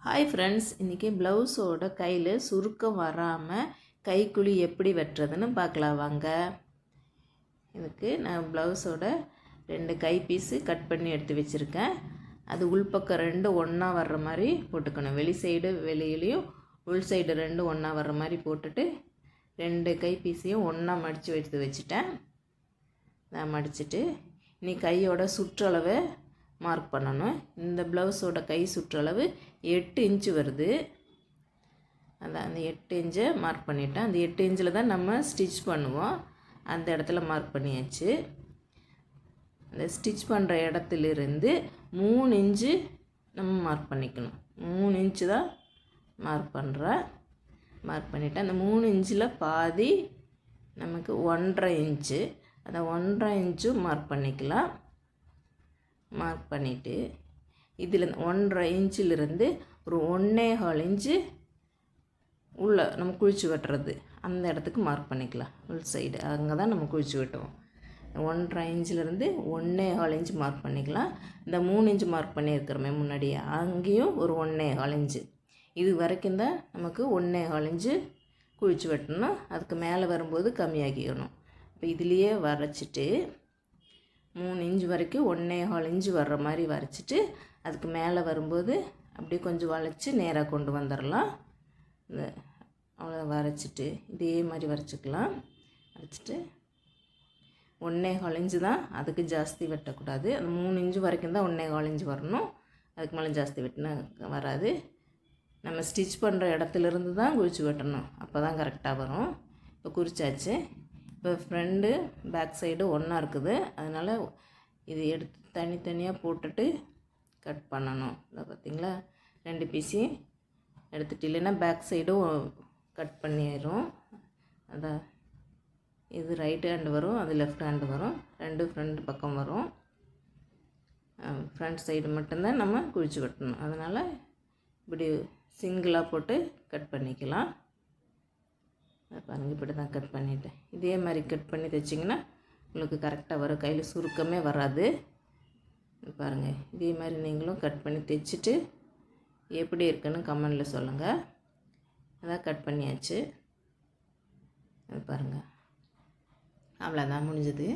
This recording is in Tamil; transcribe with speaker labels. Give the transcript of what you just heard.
Speaker 1: ஹாய் ஃப்ரெண்ட்ஸ், இன்றைக்கி ப்ளவுஸோட கையில் சுருக்கம் வராமல் கைக்குழி எப்படி வெட்டுறதுன்னு பார்க்கலாம் வாங்க. இதுக்கு நான் ப்ளவுஸோட 2 கை பீஸு கட் பண்ணி எடுத்து வச்சுருக்கேன். அது உள்பக்கம் 2 ஒன்றா வர்ற மாதிரி போட்டுக்கணும். வெளி சைடு வெளியிலையும் உள் சைடு 2 ஒன்றா வர்ற மாதிரி போட்டுட்டு 2 கை பீஸையும் ஒன்றா மடித்து எடுத்து வச்சுட்டேன். நான் மடிச்சுட்டு இனி கையோட சுற்றளவை மார்க் பண்ணணும். இந்த ப்ளவுஸோட கை சுற்றளவு 8 இன்ச்சு வருது. அதான் அந்த 8 இன்ச்சை மார்க் பண்ணிட்டேன். அந்த 8 இன்ச்சில் தான் நம்ம ஸ்டிச் பண்ணுவோம். அந்த இடத்துல மார்க் பண்ணியாச்சு. அந்த ஸ்டிச் பண்ணுற இடத்துலேருந்து 3 இன்ச்சு நம்ம மார்க் பண்ணிக்கணும். 3 இன்ச்சு தான் மார்க் பண்ணுறேன். மார்க் பண்ணிவிட்டேன். அந்த 3 இன்ச்சில் பாதி நமக்கு 1.5 இன்ச்சு. அதை 1.5 இன்ச்சும் மார்க் பண்ணிக்கலாம். மார்க் பண்ணிவிட்டு இதில் 1.5 இன்ச்சிலிருந்து ஒரு 1.25 இன்ச்சு உள்ளே நம்ம குழிச்சு வெட்டுறது அந்த இடத்துக்கு மார்க் பண்ணிக்கலாம். உள் சைடு அங்கே தான் நம்ம குழிச்சு வெட்டுவோம். 1.5 இன்ச்சிலிருந்து 1.25 இன்ச்சு மார்க் பண்ணிக்கலாம். இந்த 3 இன்ச்சு மார்க் பண்ணியிருக்கிறோமே முன்னாடியே அங்கேயும் ஒரு 1.25 இன்ச்சு. இது வரைக்கும் தான் நமக்கு 1.25 இன்ச்சு குழிச்சு வெட்டணும். அதுக்கு மேலே வரும்போது கம்மியாக்கிக்கணும். இப்போ இதுலேயே வரைச்சிட்டு 3 இன்ச்சு வரைக்கும் 1.25 இன்ச்சு வர்ற மாதிரி வரைச்சிட்டு அதுக்கு மேலே வரும்போது அப்படியே கொஞ்சம் வளைச்சி நேராக கொண்டு வந்துடலாம். இந்த அவ்வளோ வரைச்சிட்டு இதே மாதிரி வரைச்சிக்கலாம். வரைச்சிட்டு 1.25 இன்ச்சு தான், அதுக்கு ஜாஸ்தி வெட்டக்கூடாது. அந்த 3 இன்ச்சு வரைக்கும் தான் 1.25 இன்ச்சு வரணும். அதுக்கு மேலே ஜாஸ்தி வெட்டினா வராது. நம்ம ஸ்டிச் பண்ணுற இடத்துலேருந்து தான் குறித்து வெட்டணும். அப்போ தான் கரெக்டாக வரும். இப்போ குறிச்சாச்சு. இப்போ ஃப்ரண்ட்டு பேக் சைடு ஒன்றா இருக்குது. அதனால் இது எடுத்து தனித்தனியாக போட்டுட்டு கட் பண்ணணும். இதை பார்த்திங்களா, 2 பீஸையும் எடுத்துகிட்டு இல்லைன்னா பேக் சைடும் கட் பண்ணிடும். அதான் இது ரைட் ஹேண்டு வரும், அது லெஃப்ட் ஹேண்டு வரும். 2 ஃப்ரண்ட் பக்கம் வரும். ஃப்ரண்ட் சைடு மட்டும்தான் நம்ம குழிச்சு வெட்டணும். அதனால் இப்படி சிங்கிளாக போட்டு கட் பண்ணிக்கலாம். பாருங்கள், இப்படி தான் கட் பண்ணிவிட்டேன். இதே மாதிரி கட் பண்ணி தைச்சிங்கன்னா உங்களுக்கு கரெக்டாக வரும். கையில் சுருக்கமே வராது. பாருங்கள், இதே மாதிரி நீங்களும் கட் பண்ணி தைச்சிட்டு எப்படி இருக்குன்னு கமெண்டில் சொல்லுங்கள். அதான் கட் பண்ணியாச்சு. அது பாருங்கள், அவ்வளோதான் முடிஞ்சது.